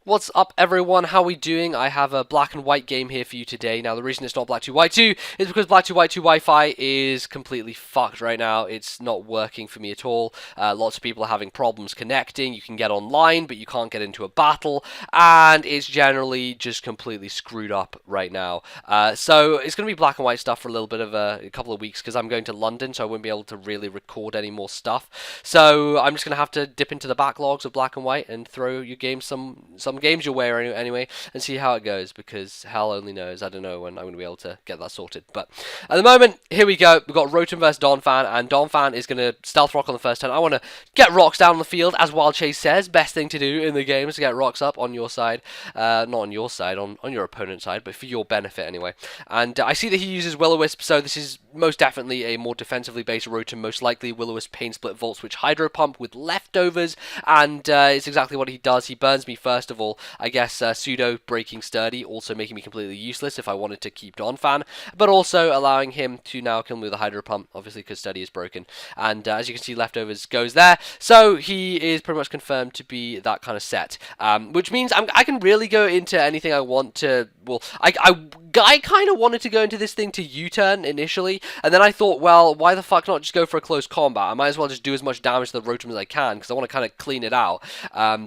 What's up, everyone? How are we doing? I have a black and white game here for you today. Now, the reason it's not Black 2 White 2 is because Black 2 White 2 Wi-Fi is completely fucked right now. It's not working for me at all. Lots of people are having problems connecting. You can get online, but you can't get into a battle, and it's generally just completely screwed up right now. So it's going to be black and white stuff for a little bit of a couple of weeks because I'm going to London, so I won't be able to really record any more stuff. So I'm just going to have to dip into the backlogs of black and white and throw your game some games your way anyway, and see how it goes, because hell only knows. I don't know when I'm going to be able to get that sorted. But at the moment, here we go. We've got Rotom versus Donphan, and Donphan is going to stealth rock on the first turn. I want to get rocks down the field, as Wild Chase says. Best thing to do in the game is to get rocks up on your side. Not on your side, on your opponent's side, but for your benefit anyway. And I see that he uses Will-O-Wisp, so this is most definitely a more defensively based Rotom, most likely Will-O-Wisp, Pain Split, Volt Switch, Hydro Pump with leftovers, and it's exactly what he does. He burns me first of all. I guess pseudo breaking Sturdy, also making me completely useless if I wanted to keep Donphan, but also allowing him to now kill me with a Hydro Pump, obviously because Sturdy is broken. And as you can see, leftovers goes there, so he is pretty much confirmed to be that kind of set, which means I can really go into anything I want to. Well, I kind of wanted to go into this thing to U-turn initially, and then I thought, well, why the fuck not just go for a close combat? I might as well just do as much damage to the Rotom as I can, because I want to kind of clean it out.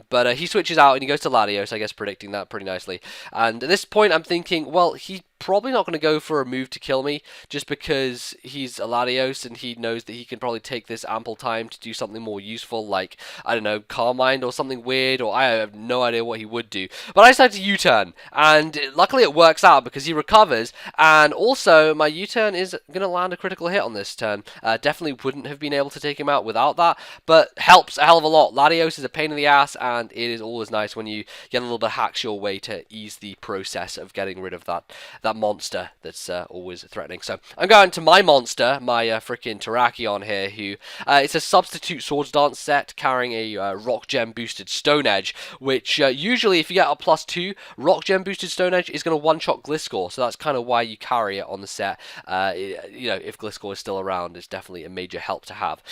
But he switches out and he goes to Latios, I guess, predicting that pretty nicely. And at this point, I'm thinking, well, he probably not going to go for a move to kill me, just because he's a Latios and he knows that he can probably take this ample time to do something more useful, like, I don't know, Calm Mind or something weird, or I have no idea what he would do. But I decided to U-turn, and luckily it works out because he recovers, and also my U-turn is going to land a critical hit on this turn. Definitely wouldn't have been able to take him out without that, but helps a hell of a lot. Latios is a pain in the ass, and it is always nice when you get a little bit of hacks your way to ease the process of getting rid of that monster that's always threatening. So I'm going to my monster, my freaking Terrakion here, who it's a substitute Swords Dance set carrying a Rock Gem boosted Stone Edge, which usually if you get a +2 Rock Gem boosted Stone Edge is going to one-shot Gliscor, so that's kind of why you carry it on the set. You know, if Gliscor is still around, it's definitely a major help to have.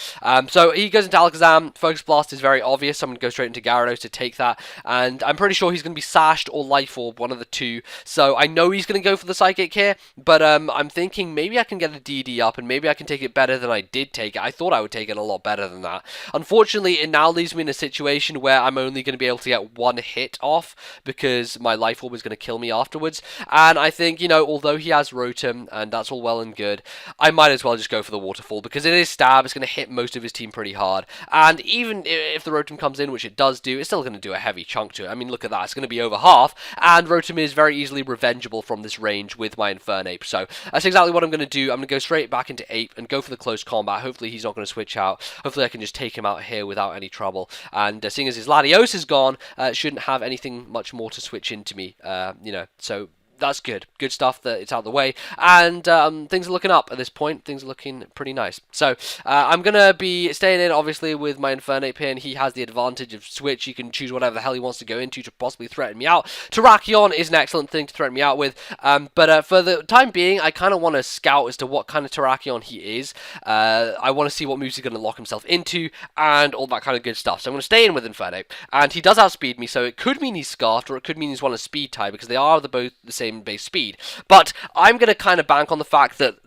So he goes into Alakazam. Focus Blast is very obvious, so I'm going to go straight into Gyarados to take that, and I'm pretty sure he's going to be Sashed or Life Orb, one of the two, so I know he's going to go for the Psychic here, but I'm thinking maybe I can get a DD up, and maybe I can take it better than I did take it. I thought I would take it a lot better than that. Unfortunately, it now leaves me in a situation where I'm only going to be able to get one hit off, because my Life Orb is going to kill me afterwards, and I think, you know, although he has Rotom, and that's all well and good, I might as well just go for the Waterfall, because it is Stab, it's going to hit most of his team pretty hard, and even if the Rotom comes in, which it does do, it's still going to do a heavy chunk to it. I mean, look at that, it's going to be over half, and Rotom is very easily revengeable from this range with my Infernape, so that's exactly what I'm going to do. I'm going to go straight back into Ape and go for the close combat. Hopefully he's not going to switch out. Hopefully I can just take him out here without any trouble, and seeing as his Latios is gone, shouldn't have anything much more to switch into me, you know, so that's good. Good stuff that it's out of the way. And things are looking up at this point. Things are looking pretty nice. So I'm going to be staying in, obviously, with my Infernape here. And he has the advantage of Switch. He can choose whatever the hell he wants to go into to possibly threaten me out. Terrakion is an excellent thing to threaten me out with. But for the time being, I kind of want to scout as to what kind of Terrakion he is. I want to see what moves he's going to lock himself into and all that kind of good stuff. So I'm going to stay in with Infernape. And he does outspeed me, so it could mean he's Scarfed, or it could mean he's won a speed tie, because they are both the same base speed. But I'm going to kind of bank on the fact that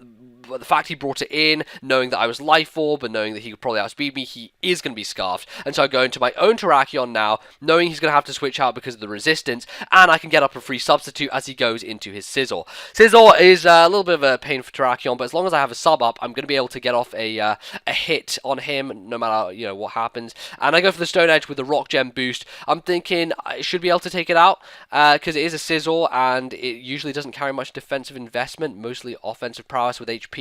he brought it in, knowing that I was Life Orb, and knowing that he could probably outspeed me, he is going to be Scarfed. And so I go into my own Terrakion now, knowing he's going to have to switch out because of the resistance, and I can get up a free substitute as he goes into his Sizzle. Sizzle is a little bit of a pain for Terrakion, but as long as I have a sub up, I'm going to be able to get off a hit on him, no matter, you know, what happens. And I go for the Stone Edge with the Rock Gem boost. I'm thinking I should be able to take it out, because it is a Sizzle, and it usually doesn't carry much defensive investment, mostly offensive prowess with HP.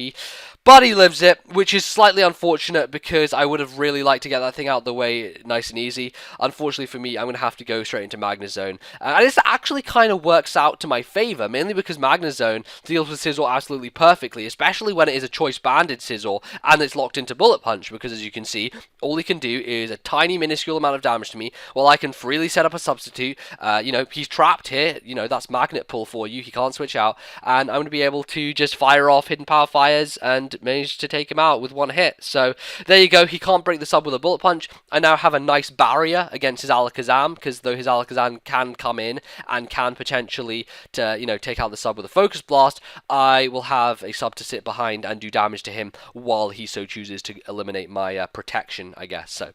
But he lives it, which is slightly unfortunate, because I would have really liked to get that thing out of the way nice and easy. Unfortunately for me, I'm going to have to go straight into Magnezone. And this actually kind of works out to my favour, mainly because Magnezone deals with Sizzle absolutely perfectly, especially when it is a choice banded Sizzle and it's locked into Bullet Punch, because as you can see, all he can do is a tiny minuscule amount of damage to me, while I can freely set up a substitute. You know, he's trapped here, you know, that's Magnet Pull for you, he can't switch out, and I'm going to be able to just fire off Hidden Power 5 fires and managed to take him out with one hit. So there you go. He can't break the sub with a bullet punch. I now have a nice barrier against his Alakazam, because though his Alakazam can come in and can potentially take out the sub with a focus blast, I will have a sub to sit behind and do damage to him while he so chooses to eliminate my protection, I guess. So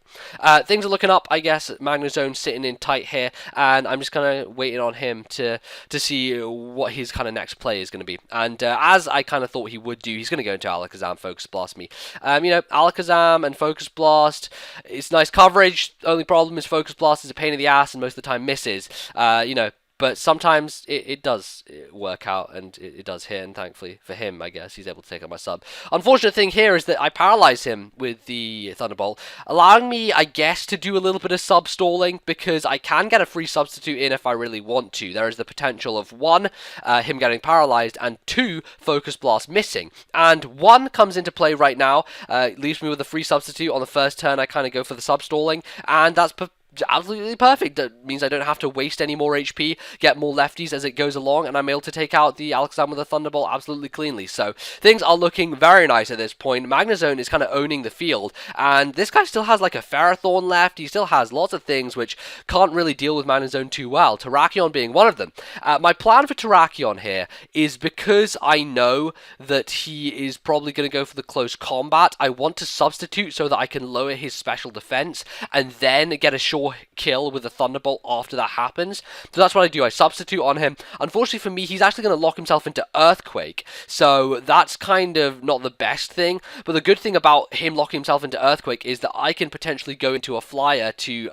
things are looking up, I guess. Magnezone sitting in tight here, and I'm just kind of waiting on him to see what his kind of next play is going to be. And as I kind of thought he would do, he's going to go into Alakazam, Focus Blast me. Alakazam and Focus Blast, it's nice coverage. Only problem is Focus Blast is a pain in the ass and most of the time misses. But sometimes it does work out, and it does hit, and thankfully for him, I guess, he's able to take out my sub. Unfortunate thing here is that I paralyze him with the Thunderbolt, allowing me, I guess, to do a little bit of sub stalling, because I can get a free substitute in if I really want to. There is the potential of 1, him getting paralyzed, and 2, Focus Blast missing. And 1 comes into play right now, leaves me with a free substitute. On the first turn, I kind of go for the sub stalling, and that's absolutely perfect. That means I don't have to waste any more HP, get more lefties as it goes along, and I'm able to take out the Alakazam with a Thunderbolt absolutely cleanly. So things are looking very nice at this point. Magnezone is kind of owning the field, and this guy still has like a Ferrothorn left. He still has lots of things which can't really deal with Magnezone too well, Terrakion being one of them. My plan for Terrakion here is, because I know that he is probably going to go for the close combat, I want to substitute so that I can lower his special defense and then get a short kill with a Thunderbolt after that happens. So that's what I do. I substitute on him. Unfortunately for me, he's actually going to lock himself into Earthquake, so that's kind of not the best thing. But the good thing about him locking himself into Earthquake is that I can potentially go into a flyer to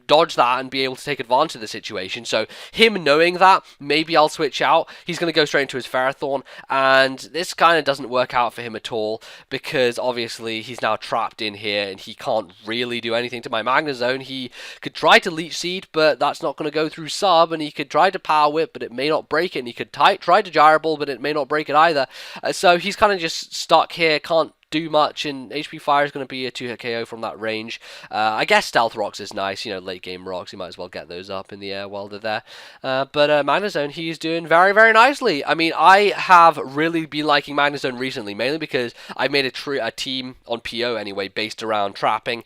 dodge that and be able to take advantage of the situation. So him knowing that, maybe I'll switch out. He's going to go straight into his Ferrothorn, and this kind of doesn't work out for him at all, because obviously he's now trapped in here and he can't really do anything to my Magnezone. He could try to Leech Seed, but that's not going to go through sub, and he could try to Power Whip, but it may not break it, and he could try to Gyro Ball, but it may not break it either. So he's kind of just stuck here, can't do much, and HP Fire is going to be a 2-hit KO from that range. I guess Stealth Rocks is nice, late game rocks, you might as well get those up in the air while they're there. But Magnezone, he's doing very, very nicely. I mean, I have really been liking Magnezone recently, mainly because I made a team on PO anyway, based around trapping,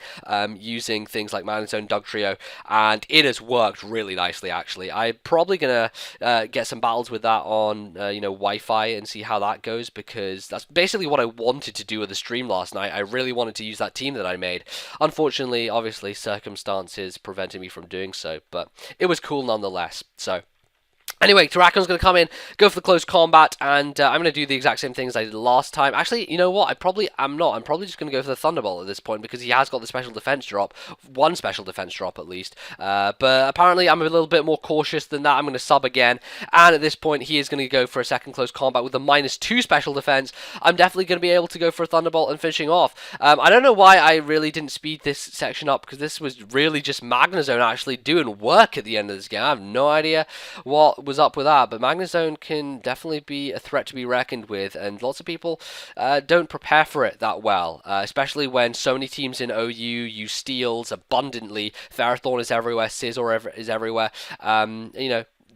using things like Magnezone, Dugtrio, and it has worked really nicely, actually. I'm probably going to get some battles with that on, Wi-Fi and see how that goes, because that's basically what I wanted to do with the stream last night. I really wanted to use that team that I made. Unfortunately, obviously, circumstances prevented me from doing so, but it was cool nonetheless. So anyway, Terrakion's going to come in, go for the close combat, and I'm going to do the exact same things I did last time. Actually, you know what? I'm not. I'm probably just going to go for the Thunderbolt at this point, because he has got the special defense drop. One special defense drop, at least. But apparently, I'm a little bit more cautious than that. I'm going to sub again, and at this point, he is going to go for a second close combat with a -2 special defense. I'm definitely going to be able to go for a Thunderbolt and finishing off. I don't know why I really didn't speed this section up, because this was really just Magnezone actually doing work at the end of this game. I have no idea what was up with that, but Magnezone can definitely be a threat to be reckoned with, and lots of people don't prepare for it that well, especially when so many teams in OU use steals abundantly. Ferrothorn is everywhere, Scizor is everywhere.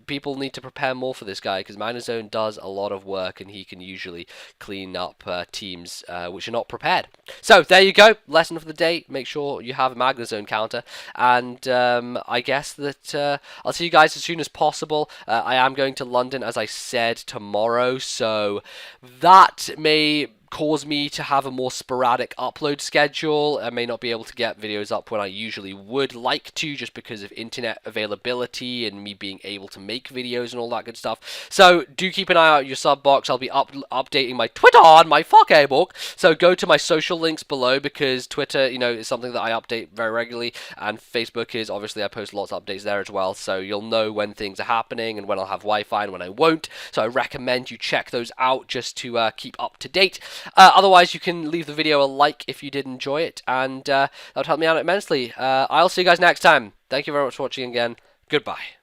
People need to prepare more for this guy, because Magnezone does a lot of work, and he can usually clean up teams which are not prepared. So there you go, lesson for the day. Make sure you have a Magnezone counter, and I guess that I'll see you guys as soon as possible. I am going to London, as I said, tomorrow, so that may cause me to have a more sporadic upload schedule. I may not be able to get videos up when I usually would like to, just because of internet availability and me being able to make videos and all that good stuff. So do keep an eye out your sub box. I'll be updating my Twitter on my book. So go to my social links below, because Twitter, is something that I update very regularly, and Facebook is obviously I post lots of updates there as well. So you'll know when things are happening and when I'll have Wi-Fi and when I won't. So I recommend you check those out just to keep up to date. Otherwise, you can leave the video a like if you did enjoy it, and that would help me out immensely. I'll see you guys next time. Thank you very much for watching again. Goodbye.